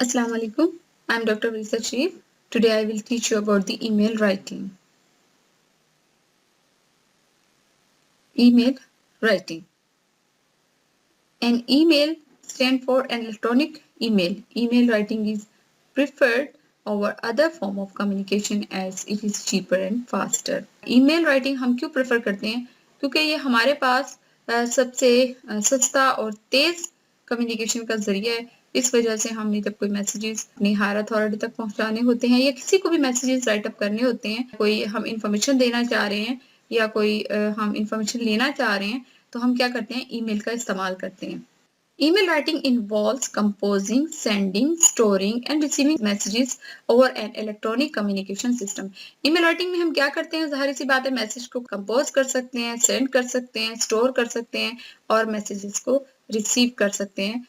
Assalamu alaikum. I'm Dr. Risa Sharif. Today I will teach you about the email writing. Email writing. An email stands for an electronic email. Email writing is preferred over other form of communication as it is cheaper and faster. Email writing हम क्यों prefer करते हैं? क्योंकि ये हमारे पास सबसे सस्ता और तेज कम्युनिकेशन का जरिया है। इस वजह से हमने जब कोई मैसेजेस अपनी हायर अथॉरिटी तक पहुंचाने होते हैं या किसी को भी मैसेजेस राइट अप करने होते हैं, कोई हम इंफॉर्मेशन देना चाह रहे हैं या कोई हम इंफॉर्मेशन लेना चाह रहे हैं, तो हम क्या करते हैं? ईमेल का इस्तेमाल करते हैं। Email writing involves composing, sending, storing and receiving messages over an electronic communication system. Email writing में हम क्या करते हैं? ज़ाहिर सी बात है, मैसेज को कंपोज कर सकते हैं, सेंड कर सकते हैं, स्टोर कर सकते हैं और मैसेजेस को रिसीव कर सकते हैं।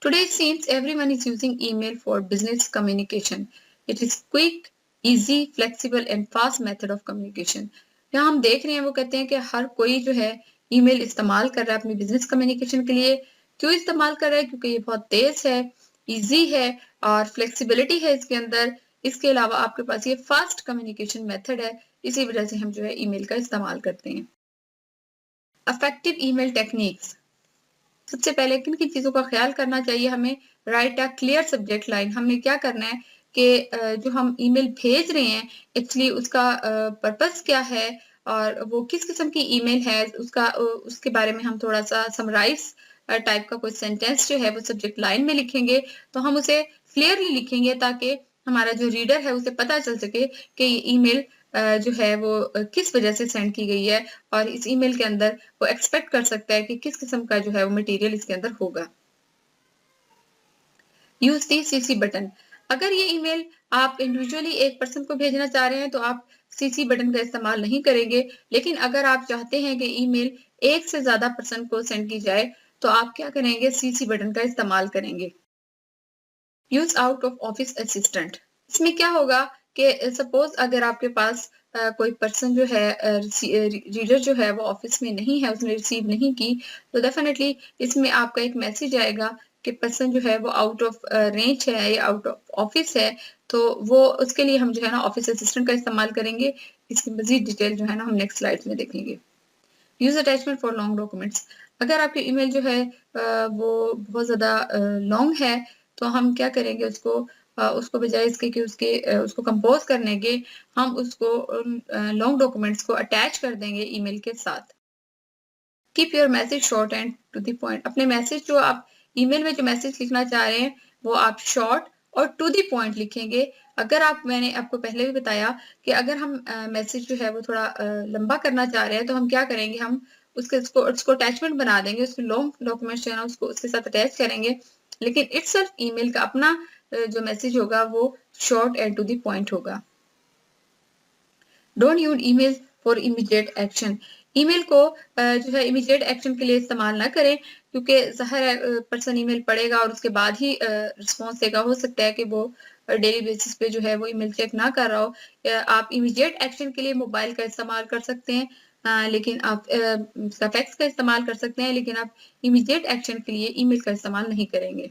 Today it seems everyone is using email for business communication. It is quick, easy, flexible and fast method of communication. यहाँ हम देख रहे हैं, वो कहते हैं कि हर कोई जो है ईमेल इस्तेमाल कर रहा है अपनी बिजनेस कम्युनिकेशन के लिए। क्यों इस्तेमाल कर रहा है? क्योंकि ये बहुत तेज है, इजी है और फ्लेक्सिबिलिटी है इसके अंदर। इसके अलावा आपके पास ये फास्ट कम्युनिकेशन मेथड है, इसी वजह से हम जो है ईमेल का इस्तेमाल करते हैं। Effective email techniques. सबसे पहले किन किन चीजों का ख्याल करना चाहिए हमें? Right a clear subject line. हमने क्या करना है कि जो हम ईमेल भेज रहे हैं एक्चुअली उसका पर्पस क्या है और वो किस किस्म की ईमेल है, उसके बारे में हम थोड़ा सा समराइज टाइप का कोई सेंटेंस जो है वो सब्जेक्ट लाइन में लिखेंगे, तो हम उसे क्लियरली लिखेंगे ताकि हमारा जो रीडर है उसे पता चल सके कि ये ईमेल जो है वो किस वजह से सेंड की गई है और इस ईमेल के अंदर वो एक्सपेक्ट कर सकता है कि किस किस्म का जो है वो मटेरियल इसके अंदर होगा। Use the CC button. अगर ये ईमेल आप इंडिविजुअली एक पर्सन को भेजना चाह रहे हैं तो आप सीसी बटन का इस्तेमाल नहीं करेंगे, लेकिन अगर आप चाहते हैं कि ईमेल एक से ज्यादा पर्सन को सेंड की जाए तो आप क्या करेंगे? सीसी बटन का इस्तेमाल करेंगे। Use out of office assistant. इसमें क्या होगा कि सपोज अगर आपके पास कोई पर्सन जो है रीडर जो है वो ऑफिस में नहीं है, उसने रिसीव नहीं की, तो डेफिनेटली इसमें आपका एक मैसेज आएगा कि पर्सन जो है वो आउट ऑफ रेंज है या आउट ऑफ ऑफिस है, तो वो उसके लिए हम जो है ना ऑफिस असिस्टेंट का इस्तेमाल करेंगे। इसकी मजीद डिटेल जो है ना हम नेक्स्ट स्लाइड में देखेंगे। Use attachment for long documents. अगर आपकी ईमेल जो है वो बहुत ज़्यादा लॉन्ग है, तो हम क्या करेंगे? उसको बजाय इसके कि उसको कंपोज करने के, हम उसको लॉन्ग डॉक्यूमेंट्स को अटैच कर देंगे ईमेल के साथ। Keep your message short and to the point. अपने मैसेज जो आप ईमेल में जो मैसेज लिखना चाह रहे हैं वो आप शॉर्ट और टू द पॉइंट लिखेंगे। मैंने आपको पहले भी बताया कि अगर हम मैसेज जो है वो थोड़ा लंबा करना चाह रहे हैं तो हम क्या करेंगे? हम उसको अटैचमेंट बना देंगे, उसके लॉन्ग डॉक्यूमेंट्स जो है ना उसको उसके साथ अटैच करेंगे, लेकिन इटसेल्फ ईमेल का अपना जो मैसेज होगा वो short and to the point होगा। Don't use email for immediate action. Email को जो है इमीडिएट एक्शन के लिए इस्तेमाल ना करें, क्योंकि ज़ाहिर है पर्सन ईमेल पढ़ेगा और उसके बाद ही रिस्पॉन्स देगा। हो सकता है कि वो डेली बेसिस पे जो है वो ईमेल चेक ना कर रहा हो। आप इमीडिएट एक्शन के लिए मोबाइल का इस्तेमाल कर सकते हैं, लेकिन आप फैक्स का इस्तेमाल कर सकते हैं, लेकिन आप इमीडिएट एक्शन के लिए ईमेल का इस्तेमाल नहीं करेंगे।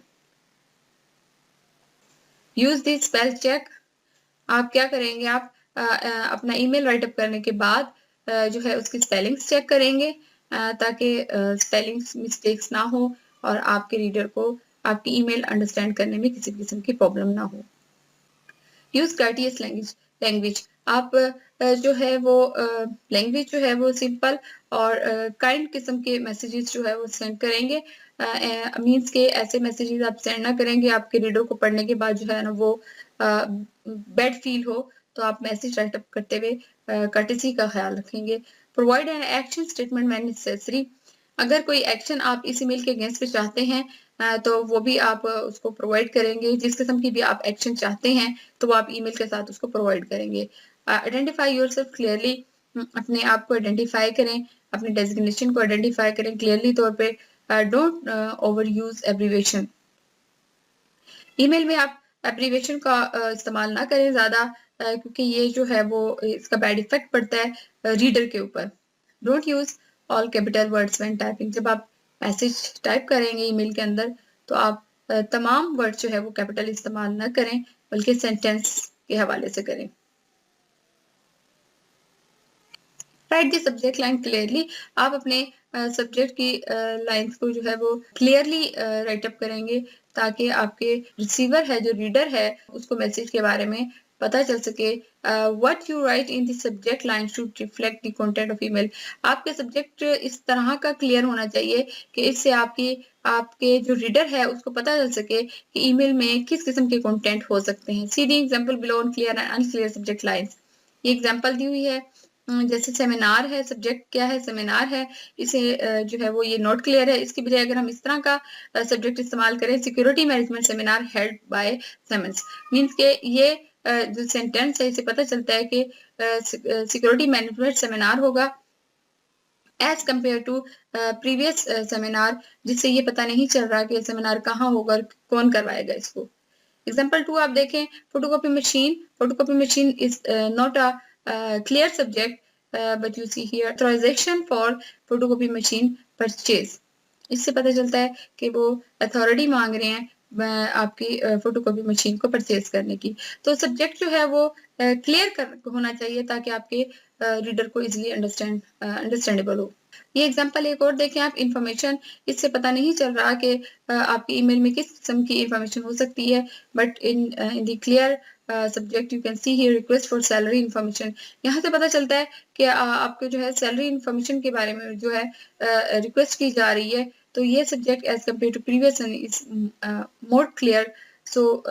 Use the spell check. आप क्या करेंगे? आप अपना ईमेल राइट अप करने के बाद जो है उसकी स्पेलिंग्स चेक करेंगे, ताकि स्पेलिंग्स मिस्टेक्स ना हो और आपके रीडर को आपकी ईमेल अंडरस्टैंड करने में किसी किस्म की प्रॉब्लम ना हो। Use courteous language. आप जो है वो लैंग्वेज जो है वो सिंपल और काइंड किस्म के मैसेजेस जो है वो सेंड करेंगे। मीन्स के ऐसे मैसेजेस आप सेंड ना करेंगे आपके रीडर को पढ़ने के बाद जो है ना वो बैड फील हो, तो आप मैसेज राइट अप करते हुए कर्टेसी का ख्याल रखेंगे। Provide an action statement when necessary. अगर कोई एक्शन आप इस ईमेल के अगेंस्ट पे चाहते हैं तो वो भी आप उसको प्रोवाइड करेंगे। जिस किस्म की भी आप एक्शन चाहते हैं तो वो आप ईमेल के साथ उसको प्रोवाइड करेंगे। Identify yourself clearly. अपने आप को आइडेंटिफाई करें, अपने डेजिग्नेशन को आइडेंटिफाई करें क्लियरली तौर पे। Don't over use abbreviation. Email में आप एब्रीवेशन का इस्तेमाल ना करें ज़्यादा, क्योंकि ये जो है वो इसका बैड इफेक्ट पड़ता है रीडर के ऊपर। Don't use all capital words when typing. जब आप मैसेज टाइप करेंगे ईमेल के अंदर तो आप तमाम वर्ड जो है वो कैपिटल इस्तेमाल ना करें, बल्कि सेंटेंस के हवाले से करें। Right the subject line clearly, आप अपने सब्जेक्ट की लाइंस को जो है वो क्लियरली राइट अप करेंगे, ताकि आपके रिसीवर है, जो रीडर है, उसको मैसेज के बारे में पता चल सके। What you right in the subject line should reflect the content of email. आपके सब्जेक्ट इस तरह का क्लियर होना चाहिए कि इससे आपके जो रीडर है उसको पता चल सके कि ईमेल में किस किस्म के कंटेंट हो सकते हैं। See the example below on clear and unclear subject lines. ये एग्जांपल दी हुई है। जैसे सेमिनार है, सब्जेक्ट क्या है, सेमिनार है, इसे जो है वो ये नॉट क्लियर है। इसकी बजाय अगर हम इस तरह का सब्जेक्ट इस्तेमाल करें, security management seminar held by Siemens, means के ये जो सेंटेंस है, इसे पता चलता है कि सिक्योरिटी मैनेजमेंट सेमिनार होगा as compare to previous seminar, जिससे ये पता नहीं चल रहा कि सेमिनार कहाँ होगा और कौन करवाएगा इसको। एग्जाम्पल 2 आप देखें, photocopy machine. Photocopy machine is not a clear subject, but you see here authorization for photocopy machine purchase। इससे पता चलता है कि वो अथॉरिटी मांग रहे हैं आपकी फोटोकॉपी मशीन को परचेज करने की। तो सब्जेक्ट जो है वो क्लियर होना चाहिए, ताकि आपके रीडर को इजीली अंडरस्टैंडेबल हो। ये एग्जांपल एक और देखें आप, इंफॉर्मेशन। इससे पता नहीं चल रहा कि आपके ईमेल में किस किस्म की इंफॉर्मेशन हो सकती है, but in the clear subject you can see here request for salary information. यहाँ से पता चलता है कि आपके जो है सैलरी इंफॉर्मेशन के बारे में जो है रिक्वेस्ट की जा रही है। तो ये subject as compare to previous is more clear. So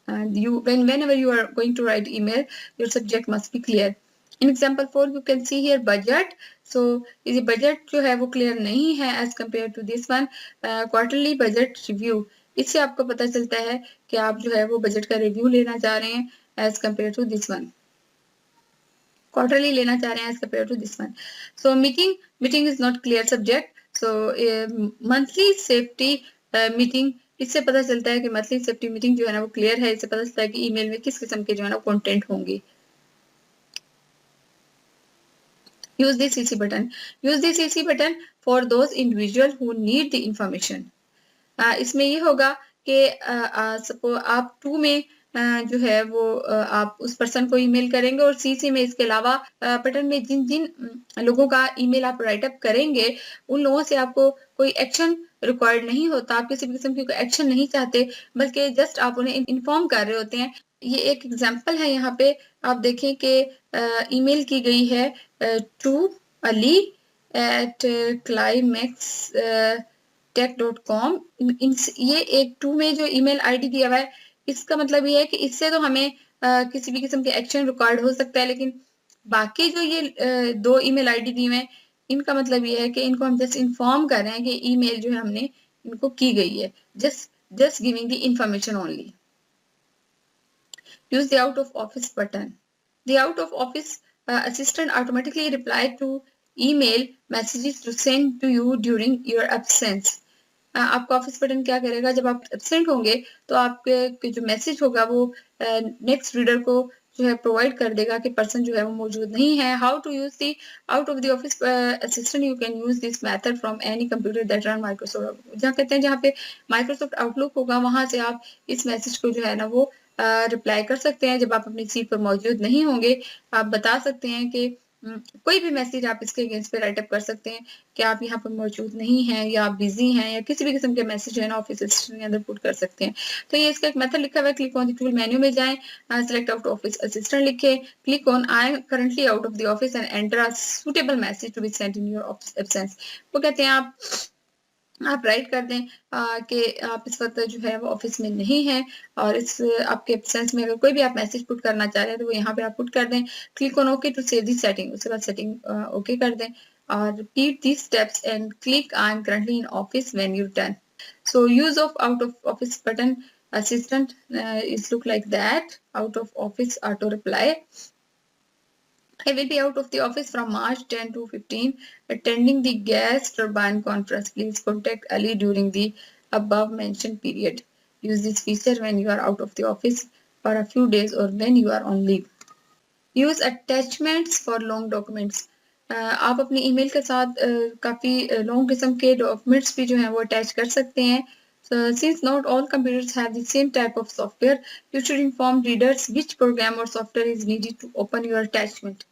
whenever you are going to write email, your subject must be clear. In example 4 you can see here budget. So ये budget जो है वो clear नहीं है as compared to this one, quarterly budget review। इससे आपको पता चलता है कि आप जो है वो बजट का रिव्यू लेना चाह रहे हैं as compared to this one, quarterly लेना चाह रहे हैं as compared to this one। So meeting is not clear subject। So monthly safety meeting, इससे पता चलता है कि मंथली सेफ्टी मीटिंग जो है ना वो क्लियर है। इससे पता चलता है कि ईमेल में किस किस्म के जो है ना कंटेंट होंगे। Use the CC button. Use the CC button for those individual who need the information. इसमें ये होगा कि सपोज आप 2 में जो है वो आप उस पर्सन को ईमेल करेंगे, और सीसी में इसके अलावा बटन में जिन जिन लोगों का ईमेल आप राइट अप करेंगे, उन लोगों से आपको कोई एक्शन रिक्वायर्ड नहीं होता। आप किसी भी किस्म की कोई एक्शन नहीं चाहते, बल्कि जस्ट आप उन्हें इन्फॉर्म कर रहे होते हैं। ये एक एग्जांपल है। यहाँ पे आप देखें कि ईमेल की गई है to Ali eight climax tech.com। ये एक 2 में जो ईमेल आईडी दिया हुआ है, इसका मतलब ये है कि इससे तो हमें किसी भी किस्म के एक्शन रिकॉर्ड हो सकता है, लेकिन बाकी जो ये 2 ईमेल आईडी दी हुए हैं, इनका मतलब ये है कि इनको हम जस्ट इन्फॉर्म कर रहे हैं कि ईमेल जो है हमने इनको की गई है, just giving the information only. use the out of office button। The out of office assistant automatically reply to email messages to send to you during your absence। आपका ऑफिस बटन क्या करेगा, जब आप एब्सेंट होंगे तो आपके जो message होगा वो नेक्स्ट रीडर को जो है प्रोवाइड कर देगा कि पर्सन जो है वो मौजूद नहीं है। How to use the out of the office assistant. You can use this method from any computer that run Microsoft. जहाँ कहते हैं जहाँ पे माइक्रोसॉफ्ट आउटलुक होगा, वहां से आप इस मैसेज को जो है ना वो रिप्लाई कर सकते हैं। जब आप अपनी सीट पर मौजूद नहीं होंगे, आप बता सकते हैं कि कोई भी मैसेज आप इसके अगेंस्ट पे राइट अप कर सकते हैं कि आप यहाँ पर मौजूद नहीं हैं, या आप बिजी हैं, या किसी भी किस्म के मैसेज है ना ऑफिस असिस्टेंट के अंदर पुट कर सकते हैं। तो ये इसका एक मेथड लिखा हुआ है। Click on the tool menu में जाएं, सेलेक्ट आउट ऑफिस असिस्टेंट लिखे, click on I am currently out of the office and enter a suitable message to be sent in your absence. वो कहते हैं आप राइट कर दें कि आप इस वक्त जो है वो ऑफिस में नहीं हैं, और इस आपके एब्सेंस में अगर कोई भी आप मैसेज पुट करना चाह रहे हैं तो वो यहाँ पे आप पुट कर दें। Click on okay to save the setting. उसके बाद सेटिंग ओके कर दें, और repeat these steps and click I am currently in office when you done. So use of out of office button assistant is look like that। out of office auto reply। I will be out of the office from March 10 to 15 attending the gas turbine conference। Please contact Ali during the above mentioned period। Use this feature when you are out of the office for a few days or when you are on leave। Use attachments for long documents। आप अपनी email के साथ काफ़ी long किस्म के documents भी जो हैं वो अटैच कर सकते हैं। So, since not all computers have the same type of software, you should inform readers which program or software is needed to open your attachment.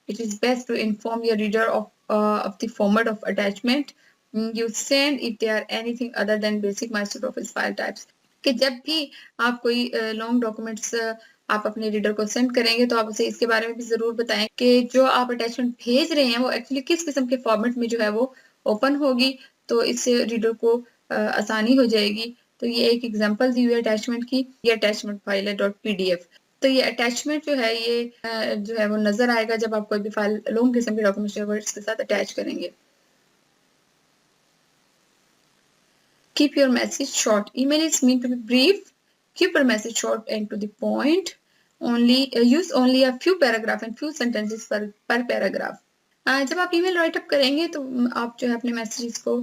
It is best to inform your reader of the format of attachment you send if they are anything other than basic Microsoft Office file types. कि जब भी आप कोई long documents आप अपने reader को send करेंगे तो आप उसे इसके बारे में भी जरूर बताएं कि जो आप अटैचमेंट भेज रहे हैं वो एक्चुअली किस किस्म के फॉर्मेट में जो है वो ओपन होगी, तो इससे रीडर को आसानी हो जाएगी। तो ये एक एग्जांपल दी हुई है अटैचमेंट की। ये अटैचमेंट फाइल है .pdf। तो ये अटैचमेंट जो है ये जो है वो नजर आएगा जब आप कोई भी फाइल लॉन्ग किस्म के डॉक्यूमेंट्स के साथ अटैच करेंगे। Keep your message short. Email is meant to be brief. Keep your message short and to the point. Use only a few paragraph and few sentences per paragraph. जब आप email right up करेंगे तो आप जो है अपने messages को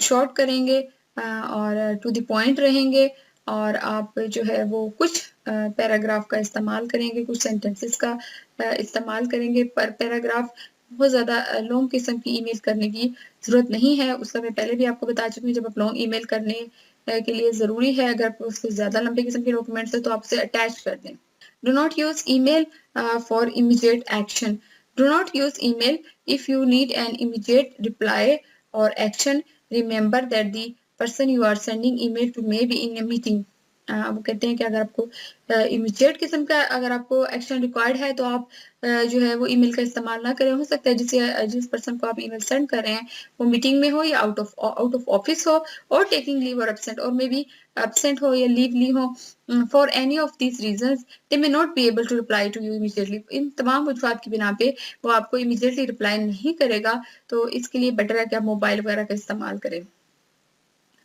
short करेंगे और टू द पॉइंट रहेंगे और आप जो है वो कुछ पैराग्राफ का इस्तेमाल करेंगे, कुछ सेंटेंसेस का इस्तेमाल करेंगे पर पैराग्राफ। बहुत ज़्यादा लॉन्ग किस्म की ईमेल करने की ज़रूरत नहीं है। उसका मैं पहले भी आपको बता चुकी हूँ, जब आप लॉन्ग ईमेल करने के लिए ज़रूरी है अगर उसके ज़्यादा लंबे किस्म के डॉक्यूमेंट्स है तो आप उसे अटैच कर दें। Do not use email for immediate action. Do not use email if you need an immediate reply or action. Remember that the person you are sending email to may be in a meeting. वो कहते हैं कि अगर आपको immediate किस्म का अगर आपको एक्शन रिक्वायर्ड है तो आप जो है वो ईमेल का इस्तेमाल ना करें। हो सकता है जिस पर्सन को आप ईमेल सेंड कर रहे हैं वो मीटिंग में हो या आउट ऑफ ऑफिस हो और टेकिंग लीव और एब्सेंट और मे बी एब्सेंट हो या लीव ली हो। For any of these reasons they may not be able to reply to you immediately. इन तमाम वजूहात की बिना पे वो आपको इमीडिएटली रिप्लाई नहीं करेगा, तो इसके लिए बेटर है कि आप मोबाइल वगैरह का इस्तेमाल करें।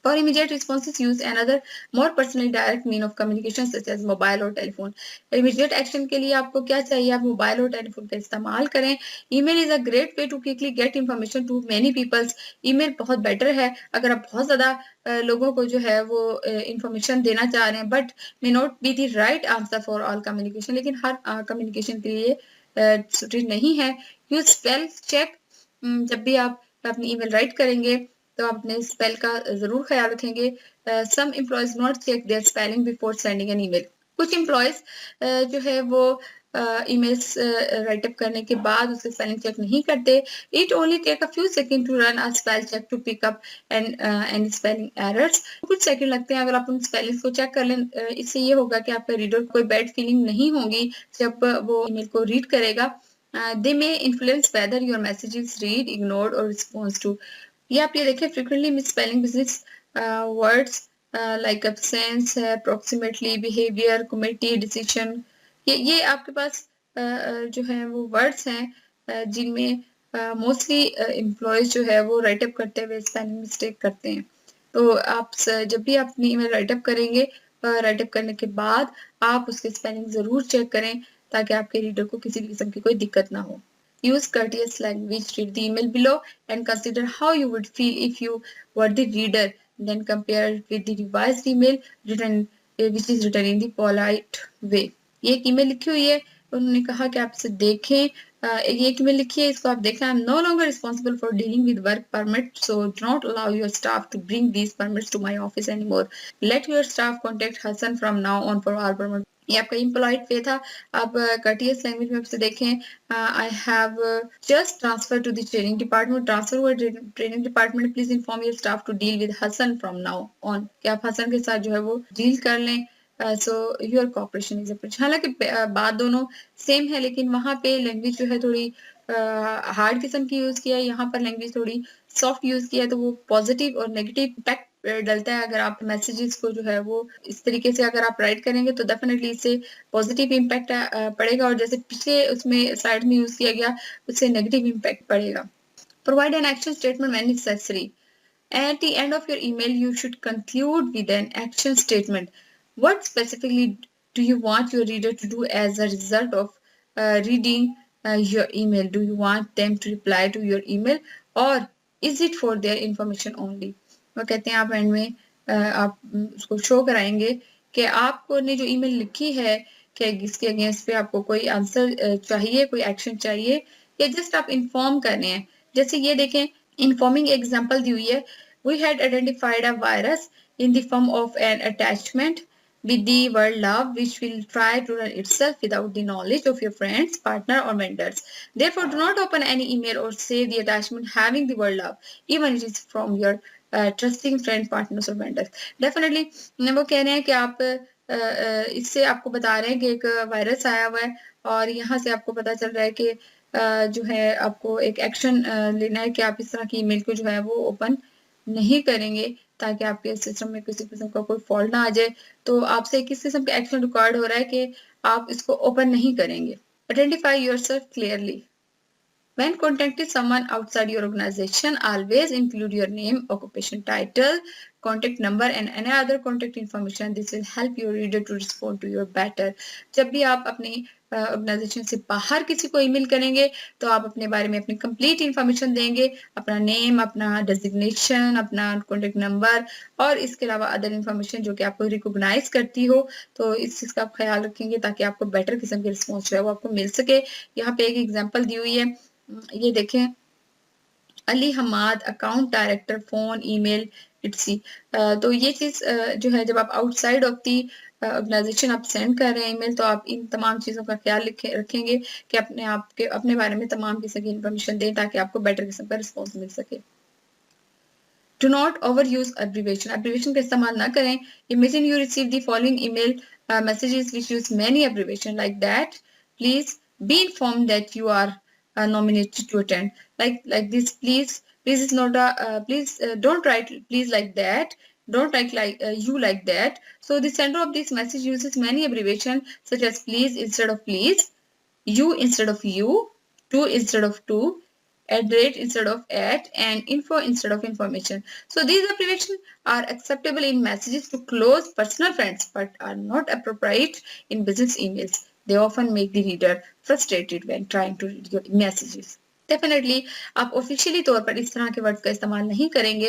For immediate responses, use another more personally direct mean of communication such as mobile और टेलीफोन। Immediate action के लिए आपको क्या चाहिए, आप मोबाइल और टेलीफोन का इस्तेमाल करें। Email is a great way to quickly get information to many peoples. Email बहुत बेटर है अगर आप बहुत ज्यादा लोगों को जो है वो इंफॉर्मेशन देना चाह रहे हैं, but may not be the right answer for all communication. लेकिन हर कम्युनिकेशन के लिए सूटेड नहीं है। Use spell check. जब भी आप अपनी ईमेल राइट करेंगे तो आप अपने स्पेल का जरूर ख्याल रखेंगे। Some employees not check their spelling before sending an email. कुछ एम्प्लॉयज जो है वो ईमेल्स राइट अप करने के बाद उसके स्पेलिंग चेक नहीं करते। It only take a few second to run a spell check to pick up any spelling errors. कुछ सेकंड लगते हैं अगर आप उन स्पेलिंग्स को चेक कर लें। इससे ये होगा कि आपका रीडर को कोई बैड फीलिंग नहीं होगी जब वो ईमेल को रीड करेगा। They may influence whether your message is read, ignored और रिस्पॉन्स टू। ये आप ये देखें frequently misspelling business words like absence है, अप्रोक्सीमेटली, बिहेवियर, कमिटी, डिसीजन। ये आपके पास जो है वो वर्ड्स हैं जिनमें मोस्टली एम्प्लॉयज जो है वो राइट अप करते हुए स्पेलिंग मिस्टेक करते हैं। तो आप जब भी आप अपनी ईमेल राइट अप करेंगे, राइट अप करने के बाद आप उसके स्पेलिंग जरूर चेक करें ताकि आपके रीडर को किसी किस्म की कोई दिक्कत ना हो। Use courteous language. Read the email below and consider how you would feel if you were the reader. Then compare it with the revised email which is written in the polite way. ये एक email लिखी हुई है, उन्होंने कहा कि आप इसे देखें। ये एक ईमेल लिखी है, इसको आप देखें। I'm no longer responsible for dealing with work permits, so do not allow your staff to bring these permits to my office anymore. Let your staff contact Hassan from now on for all permits. ये आपका impolite वे था। आप courteous language में आपसे देखें। I have just transfer to the training department. Transfer हुआ training department. Please inform your staff to deal with Hasan from now on. कि आप हसन के साथ जो है वो डील कर लें। So your cooperation is approach. हालांकि बात दोनों सेम है लेकिन वहाँ पे लैंग्वेज जो है थोड़ी हार्ड किस्म की यूज किया है, यहाँ पर लैंग्वेज थोड़ी सॉफ्ट यूज किया है, तो वो पॉजिटिव और नेगेटिव इम्पैक्ट डलता है। अगर आप मैसेजेस को जो है वो इस तरीके से अगर आप राइट करेंगे तो डेफिनेटली इससे पॉजिटिव इम्पैक्ट पड़ेगा, और जैसे पिछले उसमें स्लाइड में यूज किया गया उससे नेगेटिव इम्पैक्ट पड़ेगा। Provide an action statement when necessary. At the end of your email, you should conclude with an action statement. What specifically do you want your reader to do as a result of reading your email? Do you want them to reply to your email or is it for their information only? वो कहते हैं आप and में आप उसको show कराएंगे कि आपको ने जो ईमेल लिखी है कि इसके अगेंस्ट पे आपको कोई आंसर चाहिए, कोई एक्शन चाहिए, या जस्ट आप इन्फॉर्म कर रहे हैं। जैसे ये देखें, इन्फॉर्मिंग एग्जाम्पल दी हुई है। We had identified a virus in the form of an attachment with the word love, which will try to run itself without the knowledge of your friends, partner, or vendors. Therefore, do not open any email or save the attachment having the word love, even it is from your trusting friend, partners, or vendors. Definitely, वो कह रहे हैं कि आप इससे आपको बता रहे हैं कि एक वायरस आया हुआ है और यहाँ से आपको पता चल रहा है कि जो है आपको एक एक्शन लेना है कि आप इस तरह की ईमेल को जो है वो ओपन नहीं करेंगे ताकि आपके सिस्टम में किसी किस्म का कोई फॉल्ट ना आ जाए। तो आपसे किस किस्म का एक्शन रिक्वायर्ड हो रहा है कि आप इसको ओपन नहीं करेंगे। Identify yourself clearly. When contacting someone outside your organization, always include your name, occupation title, contact number and any other contact information. This will help your reader to respond to you better. जब भी आप अपनी organisation से बाहर किसी को email करेंगे तो आप अपने बारे में अपनी कंप्लीट इंफॉर्मेशन देंगे, अपना नेम, अपना डेजिग्नेशन, अपना कॉन्टेक्ट नंबर और इसके अलावा अदर इंफॉर्मेशन जो कि आपको रिकॉग्नाइज करती हो। तो इस चीज़ का आप ख्याल रखेंगे ताकि आपको बेटर किस्म की रिस्पॉन्स जो है वो आपको मिल सके। यहाँ पे एक एग्जाम्पल दी हुई है, ये देखें, Ali Hamad account director, phone, email, इट्सी। तो ये चीज जो है जब आप आउटसाइड ऑफ दी ऑर्गेनाइजेशन आप सेंड कर रहे हैं ईमेल तो आप इन तमाम चीजों का ख्याल रखेंगे कि अपने बारे में तमाम किस्म की इंफॉर्मेशन दें ताकि आपको बेटर किस्म का रिस्पॉन्स मिल सके। Do not overuse abbreviation. Abbreviation का इस्तेमाल ना करें. Imagine you receive the following email messages which use many abbreviation like that. Please be informed that you are nominated to attend. Like this. Please is not a please. Don't write please like that. Don't write like you like that. So the sender of this message uses many abbreviation such as please instead of please, you instead of you, to instead of to, @ instead of at, and info instead of information. So these abbreviations are acceptable in messages to close personal friends but are not appropriate in business emails. They often make the reader frustrated when trying to read your messages. Definitely आप officially तौर पर इस तरह के word का इस्तेमाल नहीं करेंगे।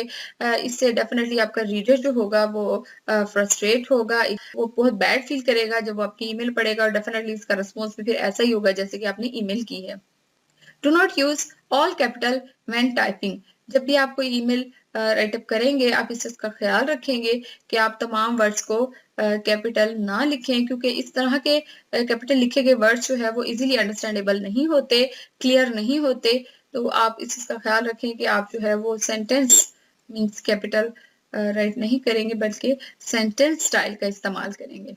इससे डेफिनेटली आपका रीडर जो होगा वो फ्रस्ट्रेट होगा, वो बहुत बैड फील करेगा जब वो आपकी ईमेल पढ़ेगा और डेफिनेटली इसका रिस्पॉन्स भी फिर ऐसा ही होगा जैसे कि आपने ईमेल की है। Do not use all capital when typing. जब भी आप कोई ईमेल राइटअप करेंगे आप इस चीज का ख्याल रखेंगे कि आप तमाम वर्ड्स को कैपिटल ना लिखें क्योंकि इस तरह के कैपिटल लिखे गए वर्ड्स जो है वो इजीली अंडरस्टैंडेबल नहीं होते, क्लियर नहीं होते। तो आप इस चीज का ख्याल रखें कि आप जो है वो सेंटेंस मीन्स कैपिटल राइट नहीं करेंगे बल्कि सेंटेंस स्टाइल का इस्तेमाल करेंगे।